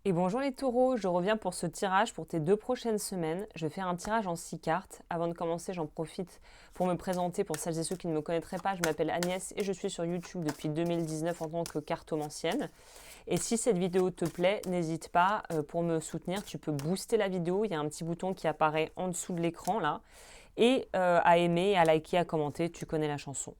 Et bonjour les taureaux, je reviens pour ce tirage pour tes 2 prochaines semaines. Je vais faire un tirage en 6 cartes. Avant de commencer, j'en profite pour me présenter pour celles et ceux qui ne me connaîtraient pas. Je m'appelle Agnès et je suis sur YouTube depuis 2019 en tant que cartomancienne. Et si cette vidéo te plaît, n'hésite pas pour me soutenir. Tu peux booster la vidéo. Il y a un petit bouton qui apparaît en dessous de l'écran là. Et à aimer, à liker, à commenter. Tu connais la chanson.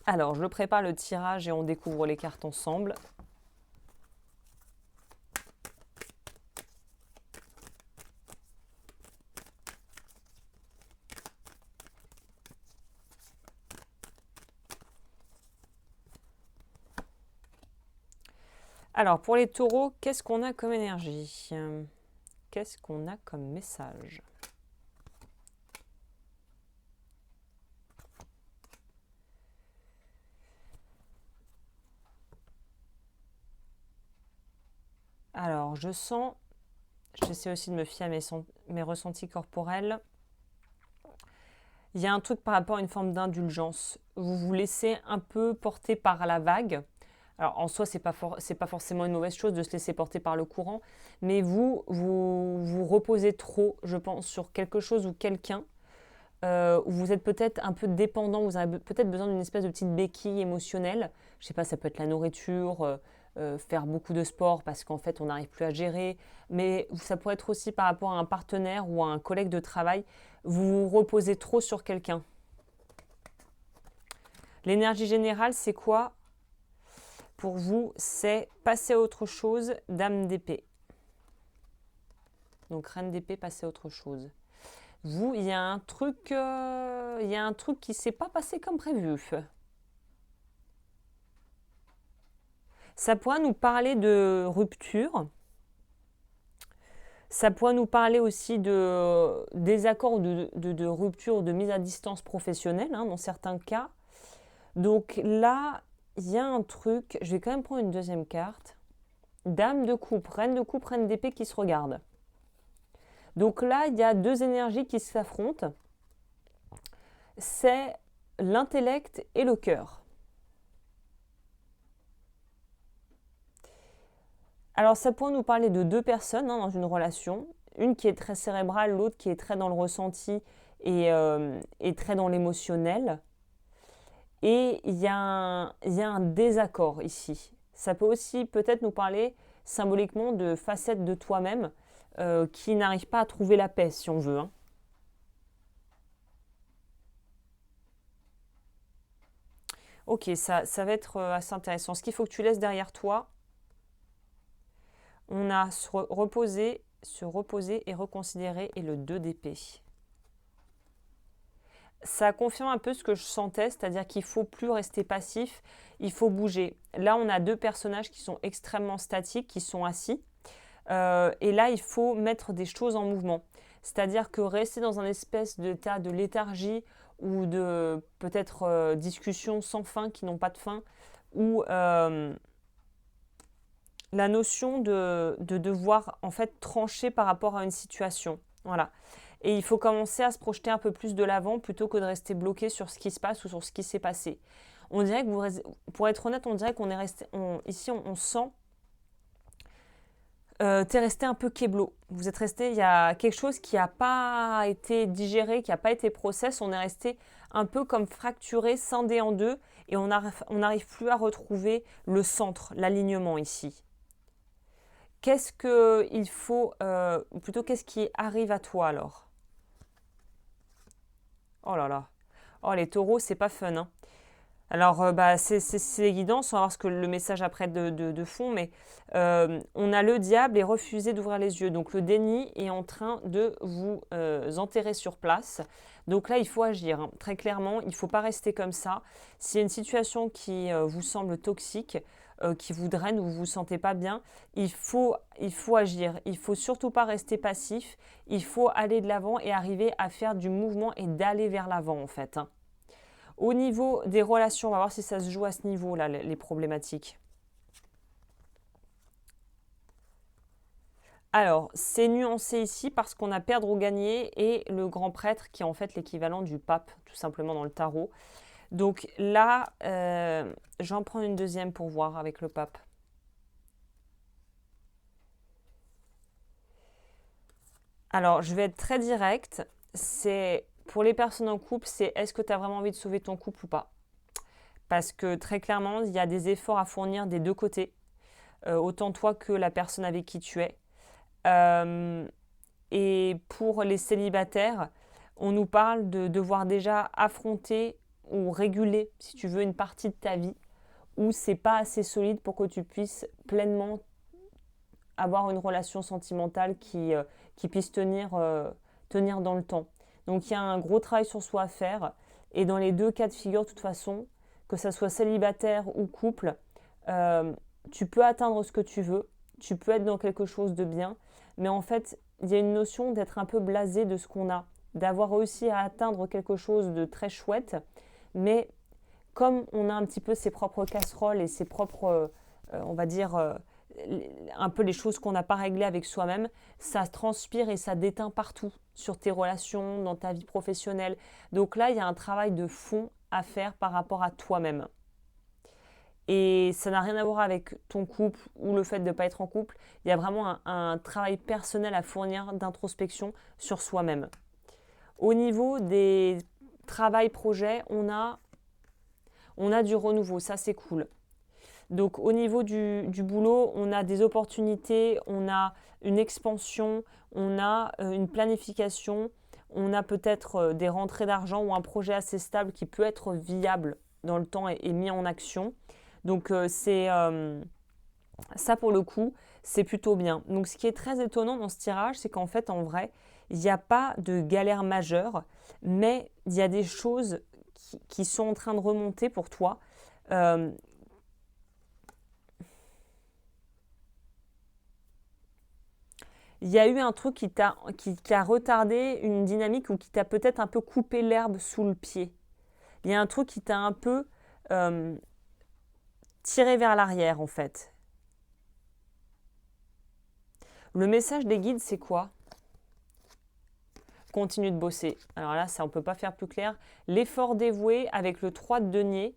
Alors, je prépare le tirage et on découvre les cartes ensemble. Alors, pour les taureaux, qu'est-ce qu'on a comme énergie? Qu'est-ce qu'on a comme message? Alors, je sens, j'essaie aussi de me fier à mes ressentis corporels. Il y a un truc par rapport à une forme d'indulgence. Vous vous laissez un peu porter par la vague. Alors, en soi, c'est pas forcément une mauvaise chose de se laisser porter par le courant, mais vous reposez trop, je pense, sur quelque chose ou quelqu'un. Où vous êtes peut-être un peu dépendant, vous avez peut-être besoin d'une espèce de petite béquille émotionnelle. Je sais pas, ça peut être la nourriture, faire beaucoup de sport parce qu'en fait on n'arrive plus à gérer, mais ça pourrait être aussi par rapport à un partenaire ou à un collègue de travail. Vous vous reposez trop sur quelqu'un. L'énergie générale, c'est quoi pour vous? C'est passer à autre chose, dame d'épée. Donc reine d'épée, passer à autre chose. Vous, il y a un truc, qui s'est pas passé comme prévu. Ça pourrait nous parler de rupture. Ça pourrait nous parler aussi de désaccord ou de rupture ou de mise à distance professionnelle, hein, dans certains cas. Donc là, il y a un truc. Je vais quand même prendre une deuxième carte. Dame de coupe, reine d'épée qui se regardent. Donc là, il y a deux énergies qui s'affrontent. C'est l'intellect et le cœur. Alors ça pourrait nous parler de deux personnes, hein, dans une relation, une qui est très cérébrale, l'autre qui est très dans le ressenti et très dans l'émotionnel. Et il y a un désaccord ici. Ça peut aussi peut-être nous parler symboliquement de facettes de toi-même qui n'arrivent pas à trouver la paix, si on veut, hein. Ok, ça va être assez intéressant. Ce qu'il faut que tu laisses derrière toi, on a se reposer et reconsidérer et le 2 d'épée. Ça confirme un peu ce que je sentais, c'est-à-dire qu'il ne faut plus rester passif, il faut bouger. Là, on a deux personnages qui sont extrêmement statiques, qui sont assis. Et là, il faut mettre des choses en mouvement. C'est-à-dire que rester dans un espèce d'état de léthargie ou de peut-être discussions sans fin qui n'ont pas de fin, ou la notion de devoir en fait trancher par rapport à une situation. Voilà. Et il faut commencer à se projeter un peu plus de l'avant plutôt que de rester bloqué sur ce qui se passe ou sur ce qui s'est passé. On dirait que pour être honnête, on dirait qu'on est resté, ici on sent, t'es resté un peu keblo. Vous êtes resté, il y a quelque chose qui n'a pas été digéré, qui n'a pas été process. On est resté un peu comme fracturé, scindé en deux, et on n'arrive plus à retrouver le centre, l'alignement ici. Qu'est-ce que il faut, plutôt qu'est-ce qui arrive à toi alors? Oh là là. Oh les taureaux, c'est pas fun, hein. Alors, bah, c'est les guidances, on va voir ce que le message après de fond, mais on a le diable et refuser d'ouvrir les yeux. Donc le déni est en train de vous enterrer sur place. Donc là, il faut agir, hein. Très clairement, il ne faut pas rester comme ça. S'il y a une situation qui vous semble toxique, qui vous draine ou vous ne vous sentez pas bien, il faut agir. Il ne faut surtout pas rester passif. Il faut aller de l'avant et arriver à faire du mouvement et d'aller vers l'avant, en fait, hein. Au niveau des relations, on va voir si ça se joue à ce niveau-là, les problématiques. Alors, c'est nuancé ici parce qu'on a perdre ou gagner et le grand prêtre qui est en fait l'équivalent du pape, tout simplement dans le tarot. Donc là, j'en prends une deuxième pour voir avec le pape. Alors, je vais être très directe. C'est pour les personnes en couple, c'est est-ce que tu as vraiment envie de sauver ton couple ou pas? Parce que très clairement, il y a des efforts à fournir des deux côtés, autant toi que la personne avec qui tu es. Euh, et pour les célibataires, on nous parle de devoir déjà affronter ou réguler, si tu veux, une partie de ta vie où c'est pas assez solide pour que tu puisses pleinement avoir une relation sentimentale qui puisse tenir dans le temps. Donc il y a un gros travail sur soi à faire. Et dans les deux cas de figure, de toute façon, que ça soit célibataire ou couple, euh, tu peux atteindre ce que tu veux, tu peux être dans quelque chose de bien, mais en fait, il y a une notion d'être un peu blasé de ce qu'on a, d'avoir réussi à atteindre quelque chose de très chouette, mais comme on a un petit peu ses propres casseroles et ses propres, on va dire, un peu les choses qu'on n'a pas réglées avec soi-même, ça transpire et ça déteint partout sur tes relations, dans ta vie professionnelle. Donc là, il y a un travail de fond à faire par rapport à toi-même. Et ça n'a rien à voir avec ton couple ou le fait de ne pas être en couple. Il y a vraiment un travail personnel à fournir d'introspection sur soi-même. Au niveau des travails projets, on a du renouveau, ça c'est cool. Donc au niveau du boulot, on a des opportunités, on a une expansion, on a une planification, on a peut-être des rentrées d'argent ou un projet assez stable qui peut être viable dans le temps et mis en action. Donc ça pour le coup, c'est plutôt bien. Donc ce qui est très étonnant dans ce tirage, c'est qu'en fait en vrai, il n'y a pas de galère majeure, mais il y a des choses qui sont en train de remonter pour toi. Euh, il y a eu un truc qui a retardé une dynamique ou qui t'a peut-être un peu coupé l'herbe sous le pied. Il y a un truc qui t'a un peu euh, tiré vers l'arrière en fait. Le message des guides, c'est quoi? Continue de bosser. Alors là, ça, on ne peut pas faire plus clair. L'effort dévoué avec le 3 de denier.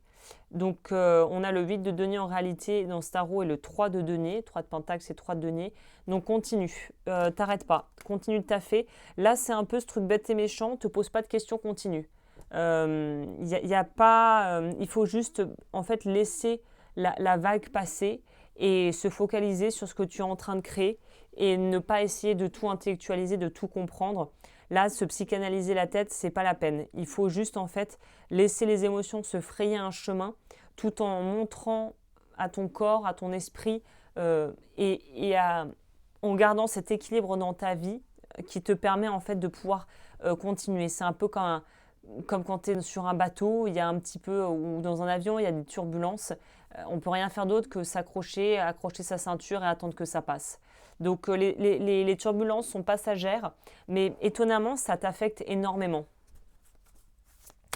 Donc, on a le 8 de denier en réalité dans ce tarot et le 3 de denier. 3 de pentacle, c'est 3 de denier. Donc, continue. T'arrêtes pas. Continue de taffer. Là, c'est un peu ce truc bête et méchant. Te pose pas de questions, continue. Y a pas, il faut juste, en fait, laisser la vague passer et se focaliser sur ce que tu es en train de créer et ne pas essayer de tout intellectualiser, de tout comprendre. Là, se psychanalyser la tête, c'est pas la peine. Il faut juste en fait laisser les émotions se frayer un chemin tout en montrant à ton corps, à ton esprit en gardant cet équilibre dans ta vie qui te permet en fait de pouvoir continuer. C'est un peu comme quand tu es sur un bateau, il y a un petit peu, ou dans un avion, il y a des turbulences. On ne peut rien faire d'autre que s'accrocher, accrocher sa ceinture et attendre que ça passe. Donc les turbulences sont passagères, mais étonnamment, ça t'affecte énormément.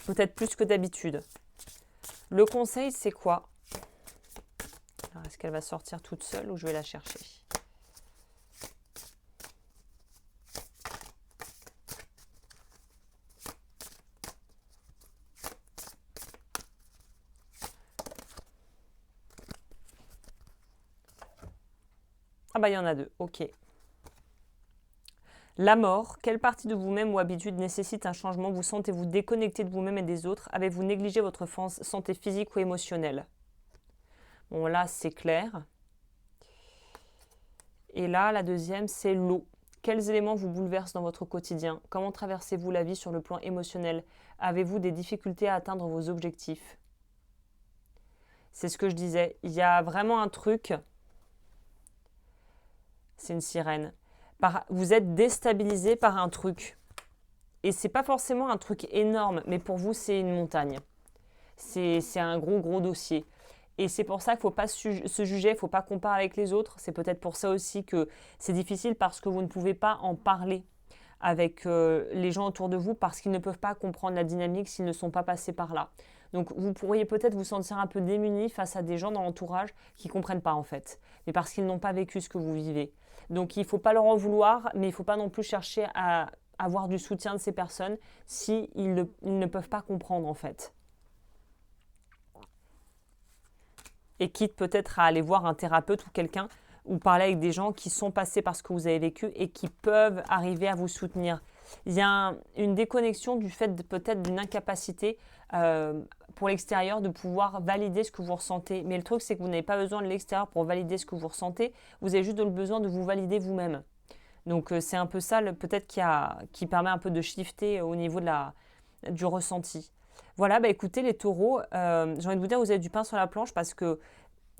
Peut-être plus que d'habitude. Le conseil, c'est quoi? Alors, est-ce qu'elle va sortir toute seule ou je vais la chercher? Ah bah il y en a deux, ok. La mort, quelle partie de vous-même ou habitude nécessite un changement? Vous sentez-vous déconnecté de vous-même et des autres? Avez-vous négligé votre santé physique ou émotionnelle? Bon là c'est clair. Et là la deuxième c'est l'eau. Quels éléments vous bouleversent dans votre quotidien? Comment traversez-vous la vie sur le plan émotionnel? Avez-vous des difficultés à atteindre vos objectifs? C'est ce que je disais. Il y a vraiment un truc. C'est une sirène. Vous êtes déstabilisé par un truc. Et c'est pas forcément un truc énorme, mais pour vous, c'est une montagne. C'est un gros dossier. Et c'est pour ça qu'il ne faut pas se juger, il ne faut pas comparer avec les autres. C'est peut-être pour ça aussi que c'est difficile parce que vous ne pouvez pas en parler avec les gens autour de vous parce qu'ils ne peuvent pas comprendre la dynamique s'ils ne sont pas passés par là. Donc vous pourriez peut-être vous sentir un peu démuni face à des gens dans l'entourage qui ne comprennent pas en fait, mais parce qu'ils n'ont pas vécu ce que vous vivez. Donc il ne faut pas leur en vouloir, mais il ne faut pas non plus chercher à avoir du soutien de ces personnes si ils ne peuvent pas comprendre en fait. Et quitte peut-être à aller voir un thérapeute ou quelqu'un ou parler avec des gens qui sont passés par ce que vous avez vécu et qui peuvent arriver à vous soutenir. Il y a une déconnexion du fait peut-être d'une incapacité pour l'extérieur de pouvoir valider ce que vous ressentez. Mais le truc, c'est que vous n'avez pas besoin de l'extérieur pour valider ce que vous ressentez. Vous avez juste le besoin de vous valider vous-même. Donc c'est un peu ça peut-être qui permet un peu de shifter au niveau du ressenti. Voilà, bah écoutez les taureaux, j'ai envie de vous dire, vous avez du pain sur la planche parce que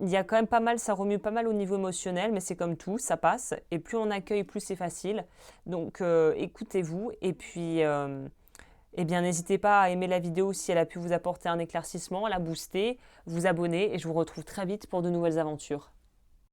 il y a quand même pas mal, ça remue pas mal au niveau émotionnel, mais c'est comme tout, ça passe. Et plus on accueille, plus c'est facile. Donc écoutez-vous et puis eh bien n'hésitez pas à aimer la vidéo si elle a pu vous apporter un éclaircissement, à la booster, vous abonner et je vous retrouve très vite pour de nouvelles aventures.